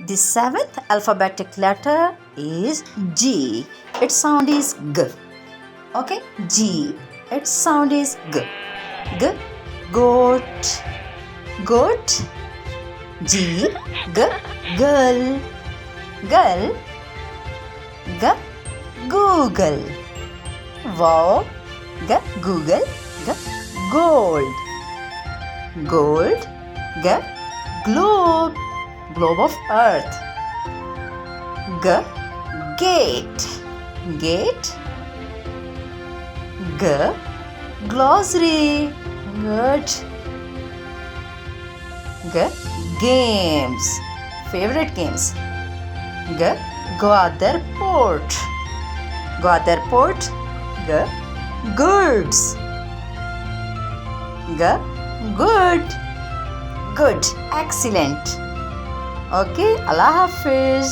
The seventh alphabetic letter is G. Its sound is G. Okay, G. Its sound is G. G. Goat. Goat. G. G. Girl. Girl. G. Google. Wow. G. Google. G. Gold. Gold. G. Globe. Globe of earth. G. Gate. Gate. G. Glossary. Good. G. Games. Favorite games. G. Gwadar port. Gwadar port. G. Goods. G. Good. Good. Excellent. Okay. Allah Hafiz.